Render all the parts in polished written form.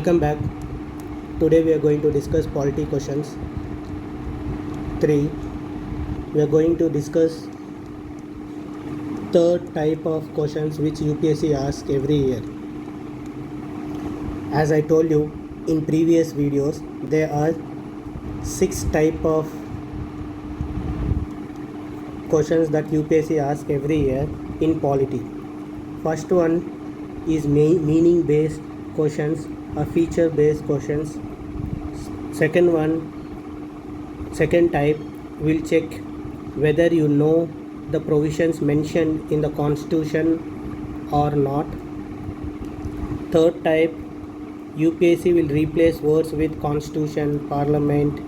Welcome back. Today we are going to discuss polity questions 3. We are going to discuss third type of questions which UPSC asks every year. As I told you in previous videos, there are 6 type of questions that UPSC asks every year in polity. First one is meaning based questions or feature based questions. Second type will check whether you know the provisions mentioned in the constitution or not. Third type, UPSC will replace words with constitution, parliament,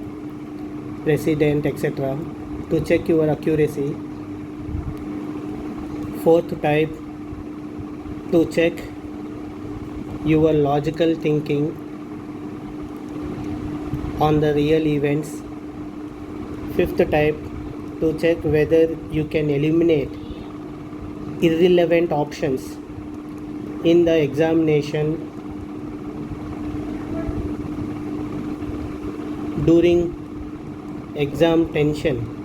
president, etc. to check your accuracy. Fourth type, to check your logical thinking on the real events. Fifth type, to check whether you can eliminate irrelevant options in the examination during exam tension.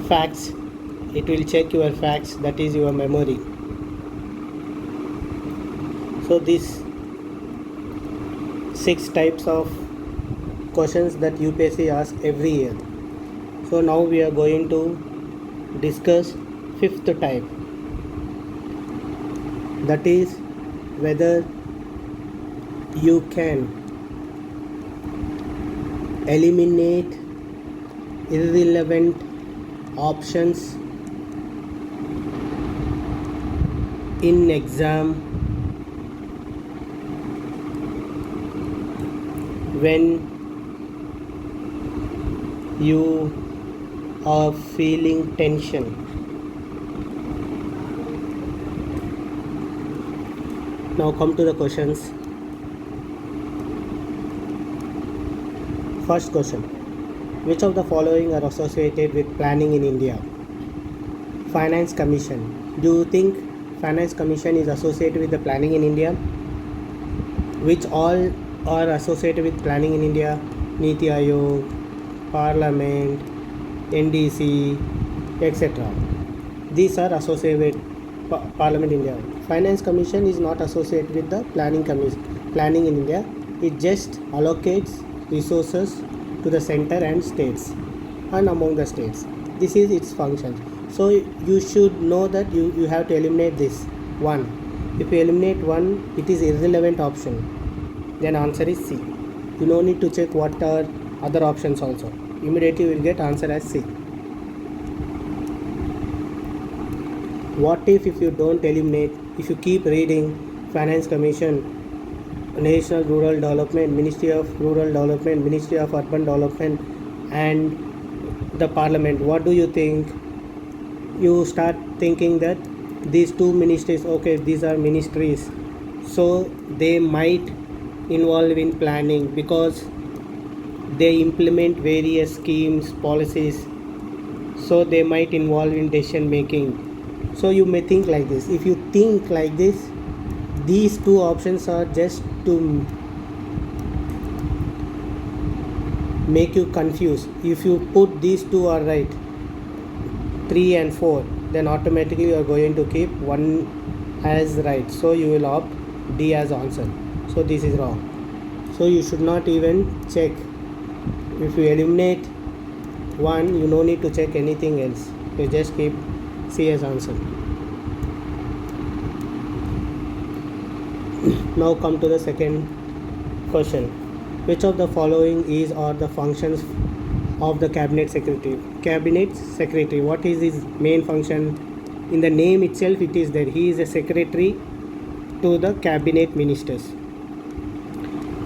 Facts, it will check your facts, that is your memory. So these 6 types of questions that UPSC asks every year. So now we are going to discuss 5th type, that is whether you can eliminate irrelevant options in exam when you are feeling tension. Now come to the questions. First question, which of the following are associated with planning in India? Finance Commission. Do you think Finance Commission is associated with the planning in India? Which all are associated with planning in India? Niti Aayog, Parliament, NDC, etc. These are associated with Parliament in India. Finance Commission is not associated with the planning in India. It just allocates resources to the center and states and among the states. This is its function. So you should know that you have to eliminate this one. If you eliminate one, it is irrelevant option. Then answer is C. You no need to check what are other options also. Immediately you will get answer as C. What if you don't eliminate, if you keep reading Finance Commission, National Rural Development, Ministry of Rural Development, Ministry of Urban Development and the Parliament, what do you think? You start thinking that these two ministries, okay, these are ministries, so they might involve in planning because they implement various schemes, policies, so they might involve in decision making. So you may think like this. If you think like this, these two options are just to make you confused. If you put these two are right, 3 and 4, then automatically you are going to keep one as right. So you will opt D as answer. So this is wrong. So you should not even check. If you eliminate one, you no need to check anything else. You just keep C as answer. Now come to the second question. Which of the following is or the functions of the Cabinet Secretary? Cabinet Secretary, what is his main function? In the name itself it is there. He is a secretary to the Cabinet Ministers.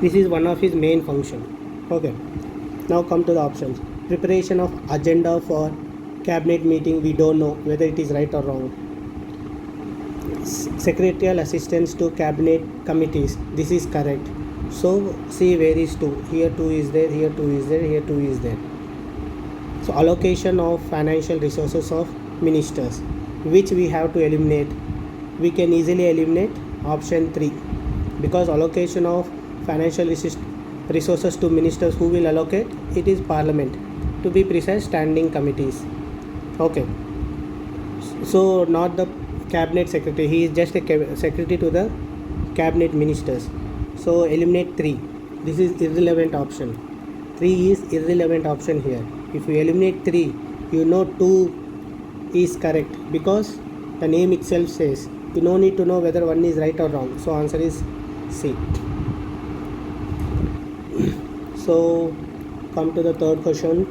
This is one of his main function. Okay. Now come to the options. Preparation of agenda for Cabinet meeting, we don't know whether it is right or wrong. Secretarial assistance to Cabinet committees, this is correct. So see where is 2. Here 2 is there, here 2 is there, here 2 is there. So allocation of financial resources of ministers, which we have to eliminate. We can easily eliminate option 3, because allocation of financial resources to ministers, who will allocate? It is parliament, to be precise, standing committees. Okay, so not the cabinet secretary, he is just a secretary to the cabinet ministers. So eliminate 3. This is irrelevant option. 3 is irrelevant option here. If you eliminate 3, you know 2 is correct, because the name itself says. You no need to know whether one is right or wrong. So answer is C. So come to the third question.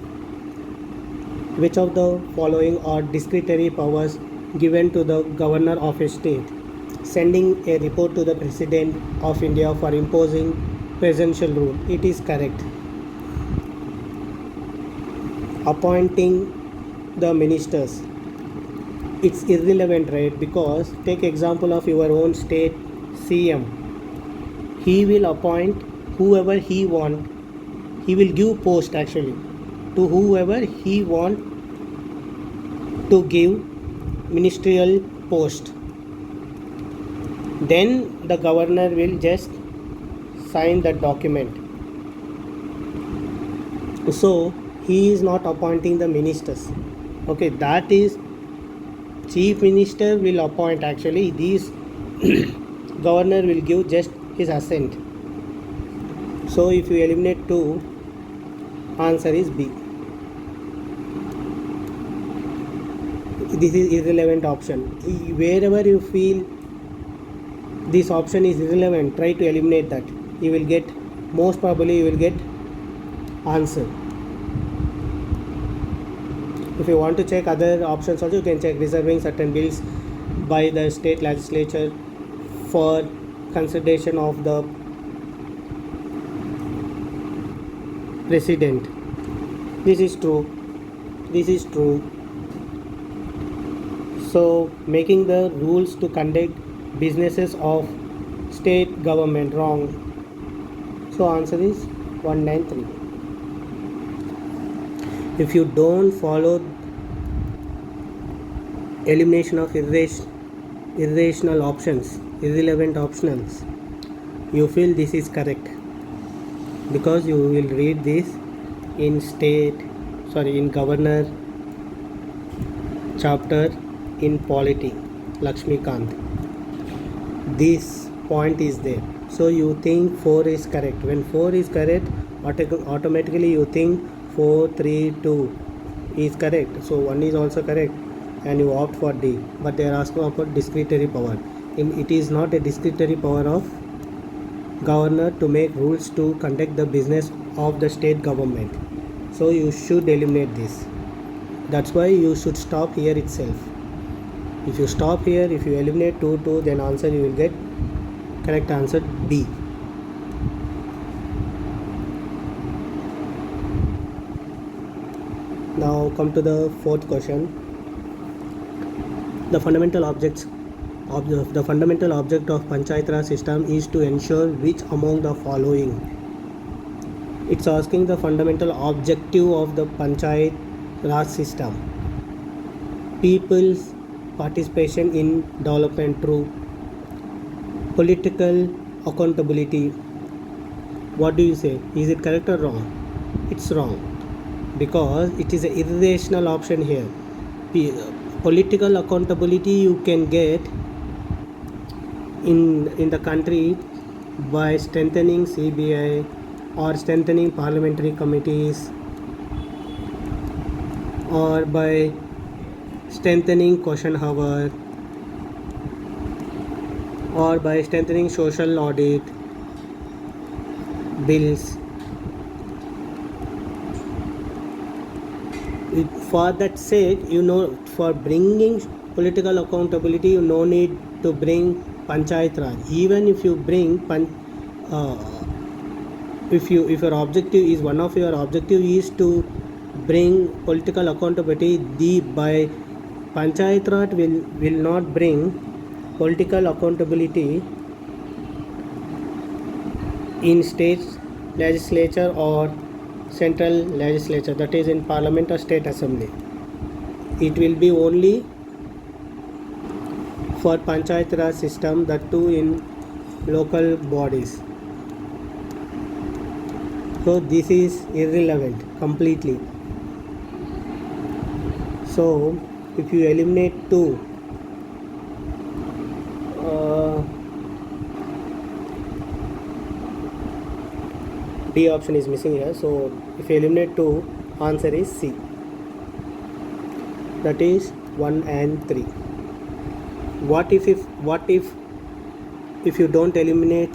Which of the following are discretionary powers given to the governor of a state? Sending a report to the President of India for imposing presidential rule. It is correct. Appointing the ministers. It's irrelevant, right? Because take example of your own state CM. He will appoint whoever he want. He will give post actually to whoever he want to give ministerial post. Then the governor will just sign that document. So he is not appointing the ministers. Okay, that is chief minister will appoint actually. These governor will give just his assent. So if you eliminate 2, answer is B. This is irrelevant option. Wherever you feel this option is irrelevant, try to eliminate that. You will get, most probably you will get answer. If you want to check other options also, you can check reserving certain bills by the state legislature for consideration of the president. This is true. This is true. So making the rules to conduct businesses of state government, wrong. So answer is 193. If you don't follow elimination of irrational options, irrelevant options, you feel this is correct, because you will read this in governor chapter in polity, Lakshmikant. This point is there. So you think 4 is correct. When 4 is correct, automatically you think 4, 3, 2 is correct. So 1 is also correct and you opt for D. But they are asking about discretionary power. It is not a discretionary power of governor to make rules to conduct the business of the state government. So you should eliminate this. That's why you should stop here itself. If you stop here, if you eliminate 2, 2, then answer you will get correct answer B. Now come to the fourth question. The fundamental object of Panchayat Raj system is to ensure which among the following. It's asking the fundamental objective of the Panchayat Raj system. People's participation in development through political accountability. What do you say? Is it correct or wrong? It's wrong, because it is an irrational option here. Political accountability you can get in the country by strengthening CBI or strengthening parliamentary committees, or by strengthening question hour, or by strengthening social audit bills. For that sake, for bringing political accountability, you no need to bring Panchayat Raj. Even if you bring if your objective is, one of your objective is to bring political accountability, by Panchayat Raj will not bring political accountability in state legislature or central legislature, that is in parliament or state assembly. It will be only for Panchayat Raj system, that too in local bodies. So this is irrelevant completely. So if you eliminate 2, D option is missing here. So if you eliminate 2, answer is C. That is 1 and 3. What if you don't eliminate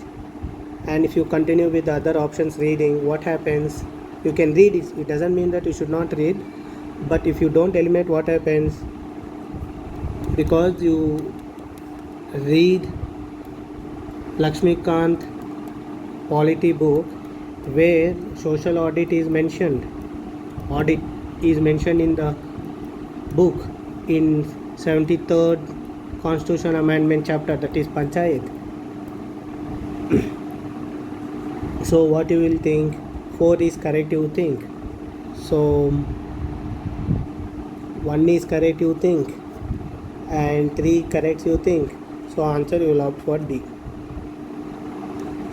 and if you continue with the other options reading, what happens? You can read it. It doesn't mean that you should not read. But if you don't eliminate, what happens? Because you read Lakshmikant polity book where social audit is mentioned. Audit is mentioned in the book in 73rd Constitution Amendment chapter, that is Panchayat. So what you will think? 4 is correct, you think. So 1 is correct, you think, and 3 correct, you think. So answer you will opt for D.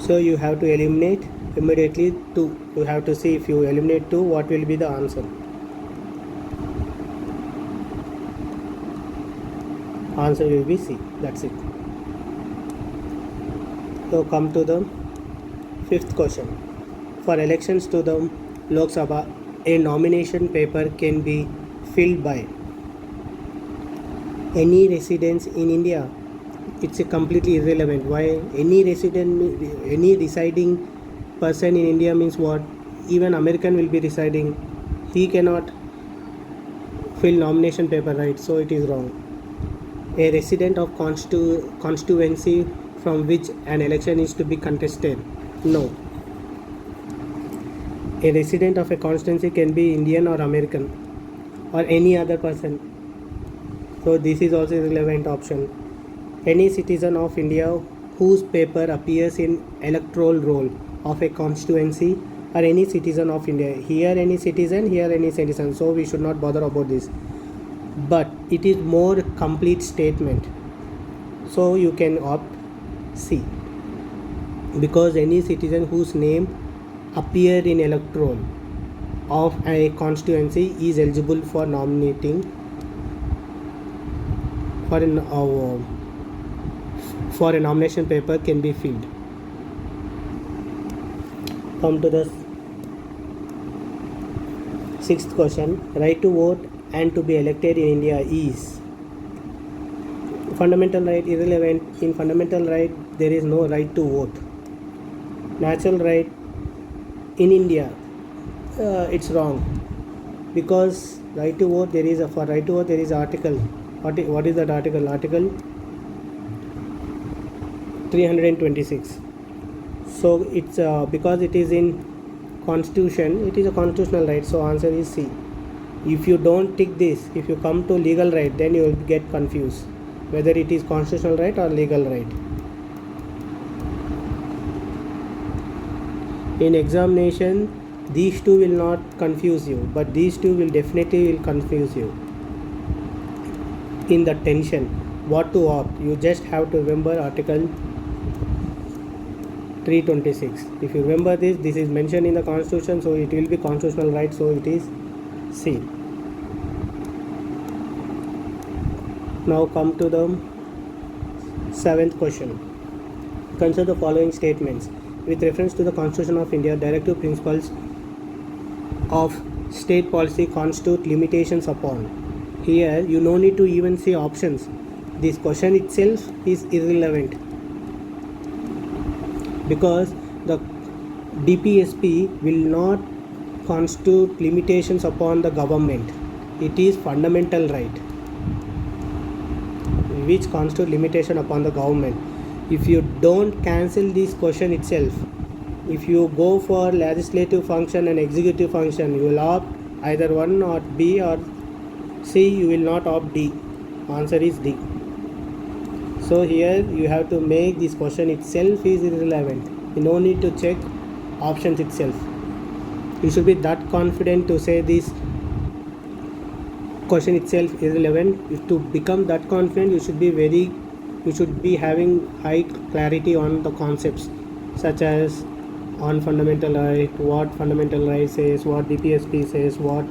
So you have to eliminate immediately 2. You have to see if you eliminate 2, what will be the answer. Answer will be C. That's it. So come to the 5th question. For elections to the Lok Sabha, a nomination paper can be filled by any residents in India. It's a completely irrelevant. Why? Any residing person in India means what? Even American will be residing. He cannot fill nomination paper, right? So it is wrong. A resident of constituency from which an election is to be contested. No. A resident of a constituency can be Indian or American or any other person. So this is also a relevant option. Any citizen of India whose paper appears in electoral roll of a constituency, or any citizen of India. Here any citizen, here any citizen. So we should not bother about this. But it is more complete statement. So you can opt C. Because any citizen whose name appeared in electoral of a constituency is eligible for nominating for a nomination paper can be filled. Come to the 6th question. Right to vote and to be elected in India is fundamental right, irrelevant. In fundamental right there is no right to vote. Natural right in India, it's wrong, because right to vote there is for right to vote there is article. What is that article? Article 326. So it's because it is in constitution, it is a constitutional right. So answer is C. If you don't tick this, if you come to legal right, then you will get confused whether it is constitutional right or legal right. In examination these two will not confuse you, but these two will definitely confuse you. In the tension what to opt, you just have to remember article 326. If you remember this is mentioned in the constitution, so it will be constitutional right, so it is C. Now come to the 7th question. Consider the following statements with reference to the Constitution of India. Directive principles of state policy constitute limitations upon. Here you no need to even say options. This question itself is irrelevant, because the DPSP will not constitute limitations upon the government. It is fundamental right which constitute limitation upon the government. If you don't cancel this question itself, if you go for legislative function and executive function, you will opt either 1 or B or C. You will not opt D. Answer is D. So here you have to make this question itself is irrelevant. You no need to check options itself. You should be that confident to say this question itself is relevant. To become that confident, you should be having high clarity on the concepts, such as on fundamental right, what fundamental right says, what DPSP says, what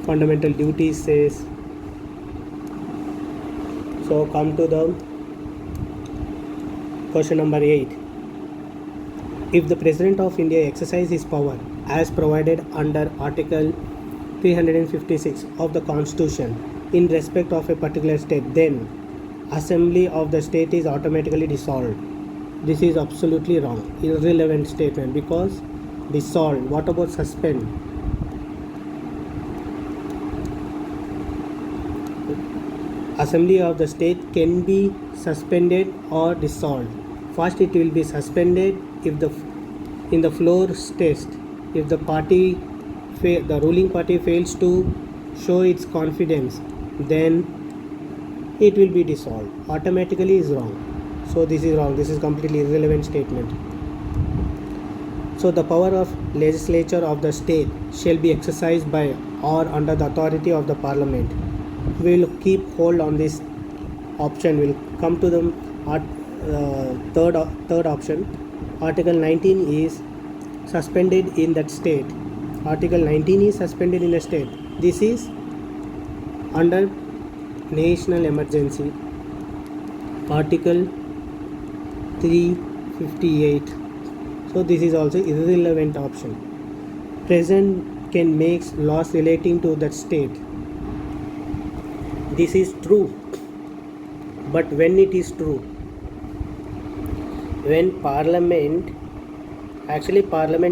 fundamental duties says. So come to the question number 8. If the President of India exercises his power as provided under Article 356 of the Constitution in respect of a particular state, then Assembly of the state is automatically dissolved. This is absolutely wrong, irrelevant statement, because dissolved. What about suspend? Assembly of the state can be suspended or dissolved. First, it will be suspended if in the floor test, if the ruling party fails to show its confidence, then it will be dissolved. Automatically is wrong. So this is wrong. This is completely irrelevant statement. So the power of legislature of the state shall be exercised by or under the authority of the parliament. We will keep hold on this option. We will come to the third option. Article 19 is suspended in that state. Article 19 is suspended in a state. This is under national emergency. Article 358. So this is also irrelevant option. President can make laws relating to that state. This is true. But when it is true? When Parliament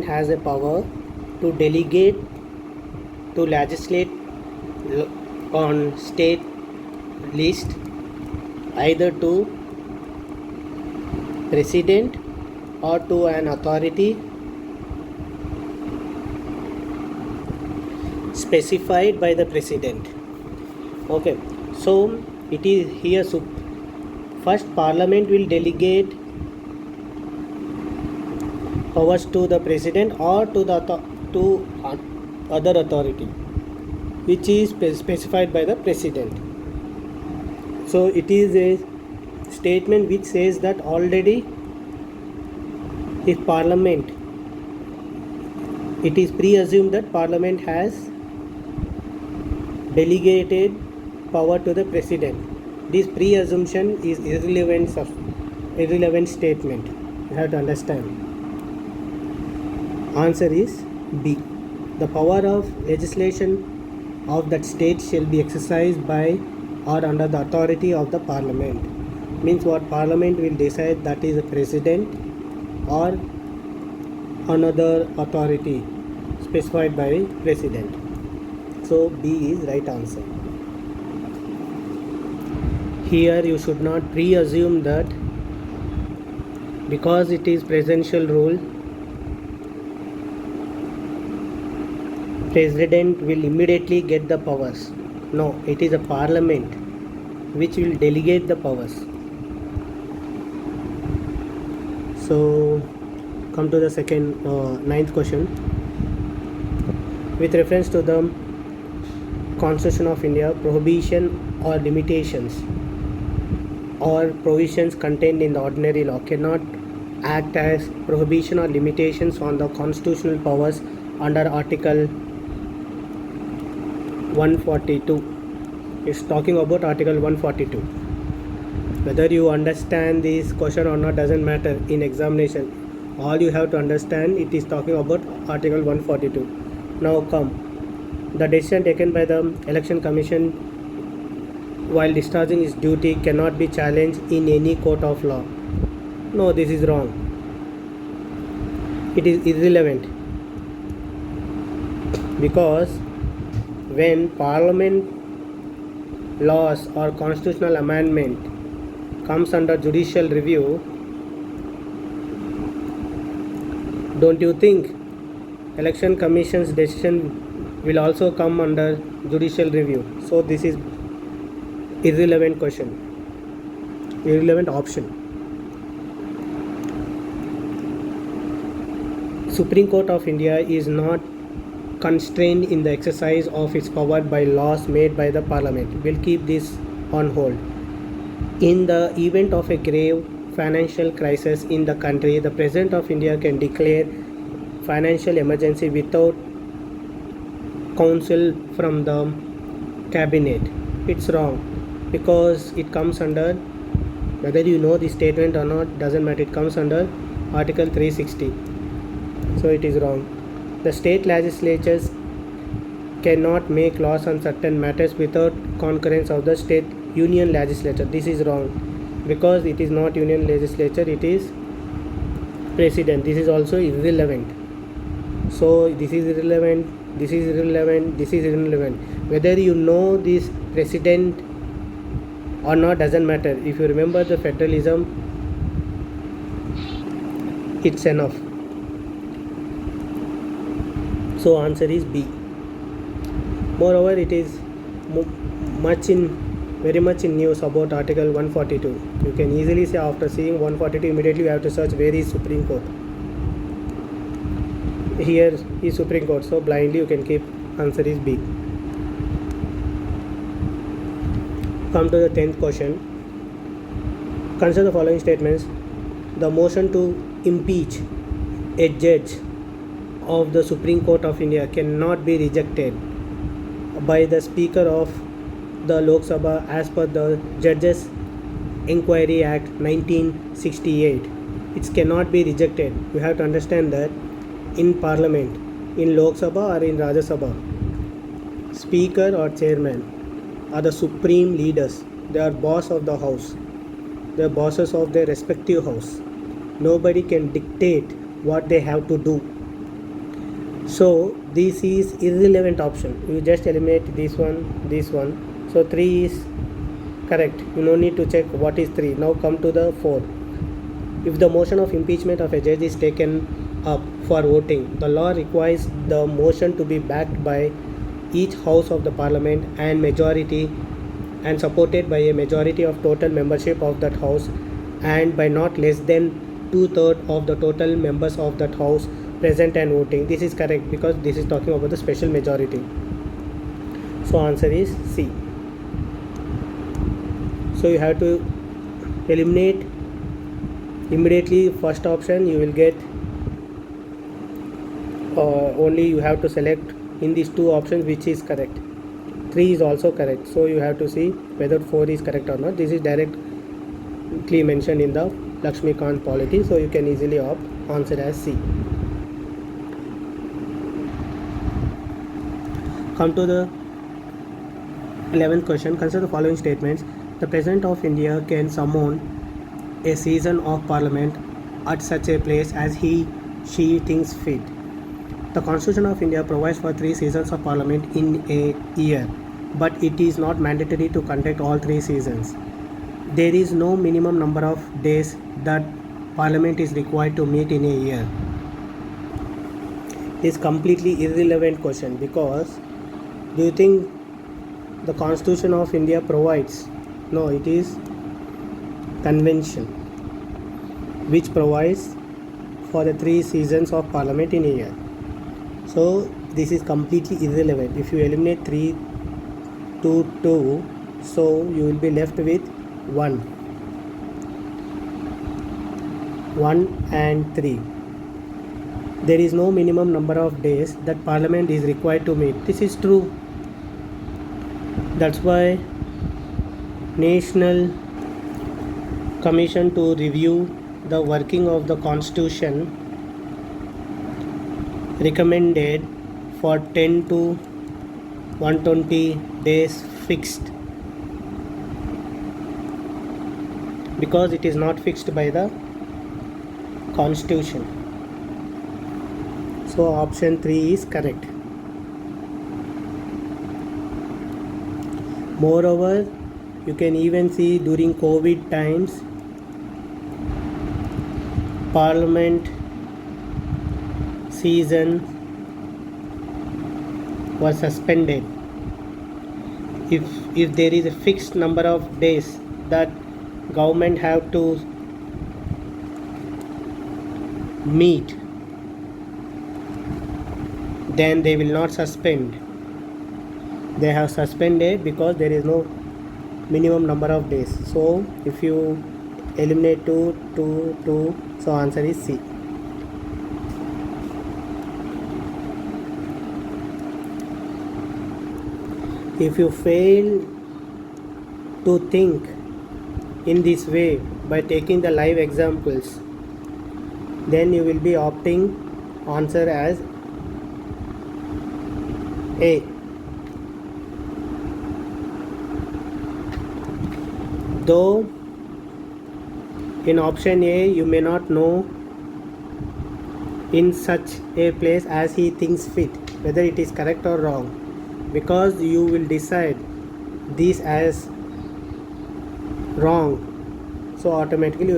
has a power to delegate, to legislate on state list, either to President or to an authority specified by the President. Okay, so it is here. First, Parliament will delegate powers to the President or to other authority which is specified by the President. So it is a statement which says that already if Parliament, it is pre-assumed that Parliament has delegated power to the President. This pre-assumption is irrelevant statement. You have to understand. Answer is B. The power of legislation of that state shall be exercised by or under the authority of the Parliament. Means what? Parliament will decide, that is the President or another authority specified by President. So B is right answer. Here you should not pre-assume that because it is presidential rule, President will immediately get the powers. No, it is a Parliament which will delegate the powers. So come to the ninth question. With reference to the Constitution of India, prohibition or limitations or provisions contained in the ordinary law cannot act as prohibition or limitations on the constitutional powers under Article 142. It's talking about Article 142. Whether you understand this question or not doesn't matter in examination. All you have to understand, it is talking about Article 142. Now come. The decision taken by the Election Commission while discharging its duty cannot be challenged in any court of law. No, this is wrong. It is irrelevant. Because when Parliament laws or constitutional amendment comes under judicial review, don't you think Election Commission's decision will also come under judicial review? So this is irrelevant question, irrelevant option. Supreme Court of India is not constrained in the exercise of its power by laws made by the parliament. Will keep this on hold. In the event of a grave financial crisis in the country, the President of India can declare financial emergency without counsel from the cabinet. It's wrong because it comes under, whether you know the statement or not, doesn't matter, it comes under Article 360. So it is wrong. The state legislatures cannot make laws on certain matters without concurrence of the state union legislature. This is wrong because it is not union legislature, it is president. This is also irrelevant. So this is irrelevant, this is irrelevant, this is irrelevant. Whether you know this president or not doesn't matter. If you remember the federalism, it's enough. So answer is B. Moreover, it is very much in news about Article 142. You can easily say after seeing 142 immediately you have to search where is Supreme Court. Here is Supreme Court, so blindly you can keep answer is B. Come to the 10th question. Consider the following statements. The motion to impeach a judge of the Supreme Court of India cannot be rejected by the Speaker of the Lok Sabha as per the Judges Inquiry Act 1968. It cannot be rejected. You have to understand that in Parliament, in Lok Sabha or in Rajya Sabha, Speaker or Chairman are the supreme leaders. They are boss of the house. They are bosses of their respective house. Nobody can dictate what they have to do. So this is irrelevant option. You just eliminate this one. So 3 is correct. You no need to check what is 3. Now come to the 4. If the motion of impeachment of a judge is taken up for voting, the law requires the motion to be backed by each house of the parliament and supported by a majority of total membership of that house and by not less than 2/3 of the total members of that house present and voting. This is correct because this is talking about the special majority. So answer is C. So you have to eliminate immediately first option. You will get only you have to select in these 2 options which is correct. 3 is also correct. So you have to see whether 4 is correct or not. This is directly mentioned in the Lakshmikant polity. So you can easily opt answer as C. Come to the 11th question. Consider the following statements. The President of India can summon a session of Parliament at such a place as she thinks fit. The Constitution of India provides for 3 sessions of Parliament in a year, but it is not mandatory to conduct all 3 sessions. There is no minimum number of days that Parliament is required to meet in a year. This is completely irrelevant question because do you think the Constitution of India provides? No, it is convention which provides for the 3 sessions of Parliament in a year. So this is completely irrelevant. If you eliminate 3 to 2, so you will be left with 1 and 3. There is no minimum number of days that Parliament is required to meet. This is true. That's why National Commission to review the working of the Constitution recommended for 10 to 120 days fixed because it is not fixed by the Constitution. So option 3 is correct. Moreover, you can even see during COVID times, Parliament season was suspended. If there is a fixed number of days that government have to meet, then they will not suspend. They have suspended because there is no minimum number of days. So if you eliminate 2, 2, 2, so answer is C. If you fail to think in this way by taking the live examples, then you will be opting answer as A. Though in option A you may not know in such a place as he thinks fit whether it is correct or wrong, because you will decide this as wrong, so automatically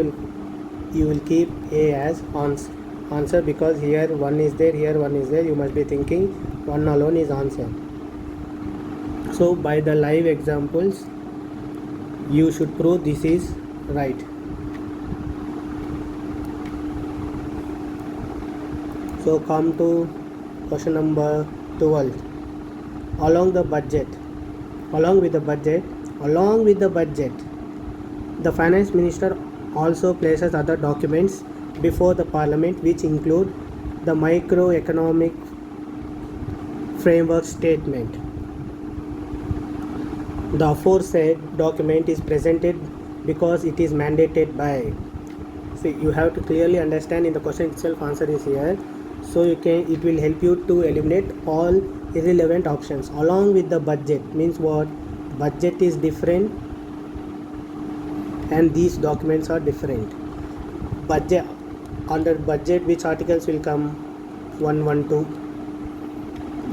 you will keep A as answer, because here one is there, here one is there, you must be thinking one alone is answer. So by the live examples you should prove this is right. So come to question number 12. Along with the budget, the finance minister also places other documents before the parliament, which include the microeconomic framework statement. The aforesaid document is presented because it is mandated by. See, you have to clearly understand in the question itself answer is here, so it will help you to eliminate all irrelevant options. Along with the budget means what? Budget is different and these documents are different. Budget, under budget which articles will come? 112.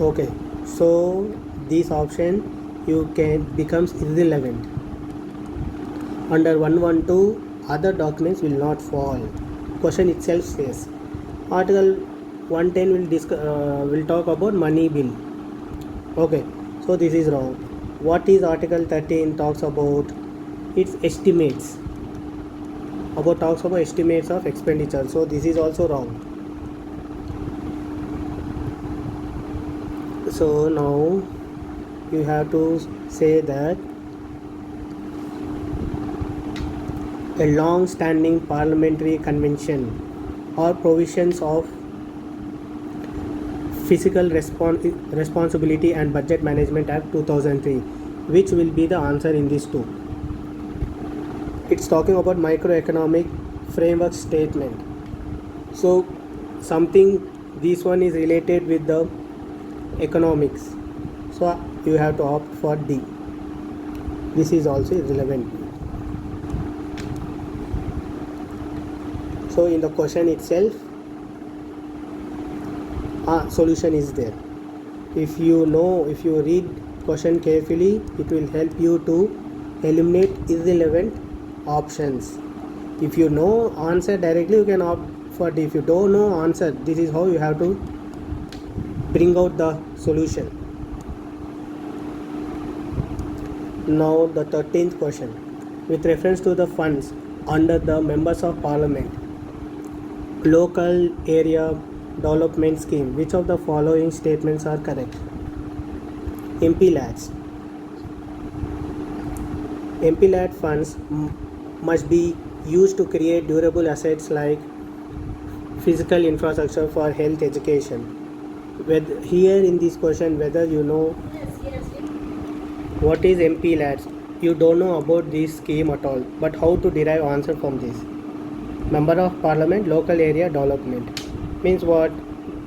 Okay, so this option becomes irrelevant. Under 112 other documents will not fall. Question itself says. Article 110 will talk about money bill. Okay, so this is wrong. What is Article 13 talks about? It's estimates. Talks about estimates of expenditure. So this is also wrong. So now you have to say that a long-standing parliamentary convention or provisions of Fiscal Responsibility and Budget Management Act 2003, which will be the answer in these two. It's talking about microeconomic framework statement. So this one is related with the economics. So you have to opt for D. This is also irrelevant. So in the question itself, solution is there. If you read question carefully, it will help you to eliminate irrelevant options. If you know answer directly, you can opt for D. If you don't know answer, this is how you have to bring out the solution. Now the 13th question. With reference to the funds under the Members of Parliament Local Area Development Scheme, which of the following statements are correct? MPLADS. MPLAD funds must be used to create durable assets like physical infrastructure for health education. Here in this question, whether you know what is MPLADS, you don't know about this scheme at all, but how to derive answer from this? Member of Parliament Local Area Development means what?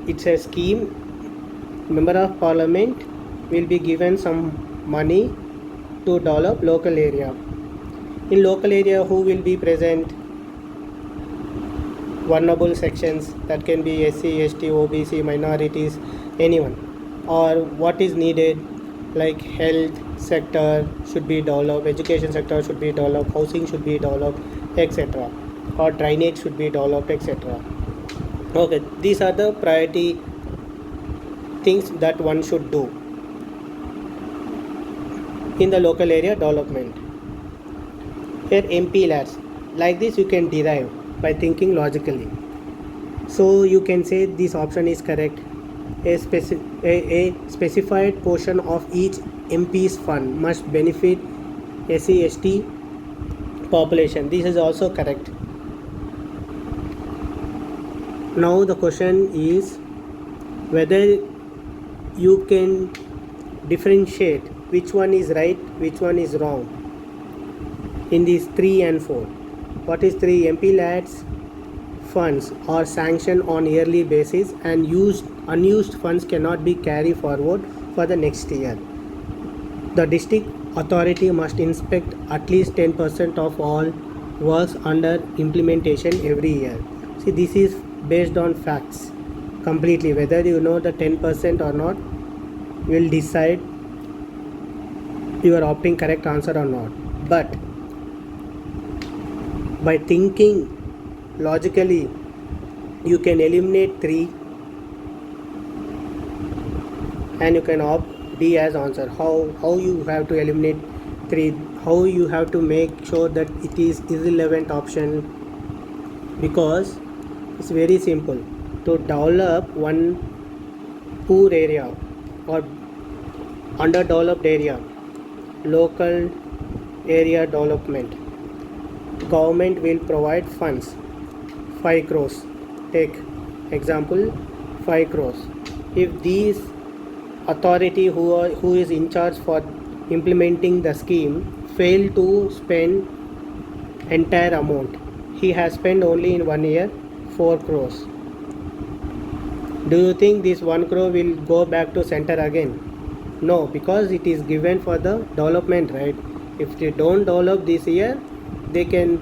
It's a scheme. Member of Parliament will be given some money to develop local area. In local area, who will be present? Vulnerable sections, that can be SC, ST, OBC, minorities, anyone. Or what is needed, like health sector should be developed, education sector should be developed, housing should be developed, etc. Or drainage should be developed, etc. Okay, these are the priority things that one should do in the local area development. Here MPLADS, like this you can derive by thinking logically. So you can say this option is correct. A specified portion of each MP's fund must benefit SC/ST population. This is also correct. Now the question is whether you can differentiate which one is right, which one is wrong in these 3 and 4. What is 3? MPLADS funds are sanctioned on yearly basis and unused funds cannot be carried forward for the next year. The district authority must inspect at least 10% of all works under implementation every year. See, this is based on facts completely. Whether you know the 10% or not will decide you are opting correct answer or not. But by thinking logically, you can eliminate 3 and you can opt D as answer. How you have to eliminate 3? How you have to make sure that it is irrelevant option? Because it's very simple. To develop one poor area or underdeveloped area, local area development, government will provide funds 5 crores. Take example 5 crores. If these authority who is in charge for implementing the scheme fail to spend entire amount, he has spent only in 1 year 4 crores. Do you think this 1 crore will go back to center again? No, because it is given for the development, right? If they don't develop this year, they can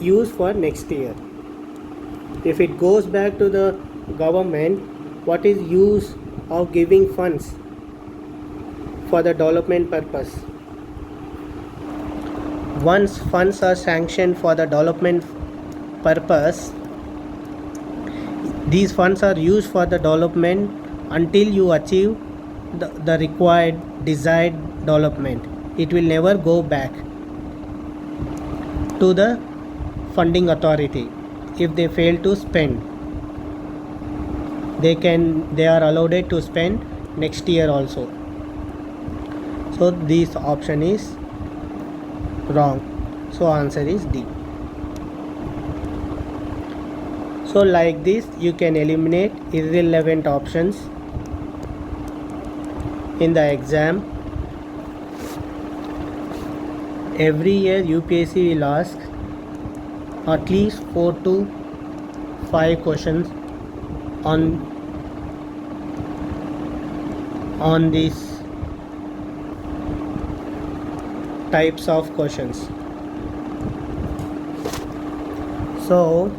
use for next year. If it goes back to the government, what is use of giving funds for the development purpose? Once funds are sanctioned for the development purpose, these funds are used for the development until you achieve the required desired development. It will never go back to the funding authority. If they fail to spend, they are allowed to spend next year also. So this option is wrong. So answer is D. So like this you can eliminate irrelevant options in the exam. Every year UPSC will ask at least 4 to 5 questions on these types of questions. So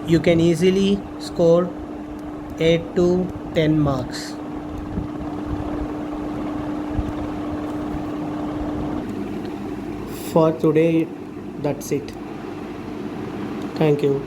you can easily score 8 to 10 marks. For today, that's it. Thank you.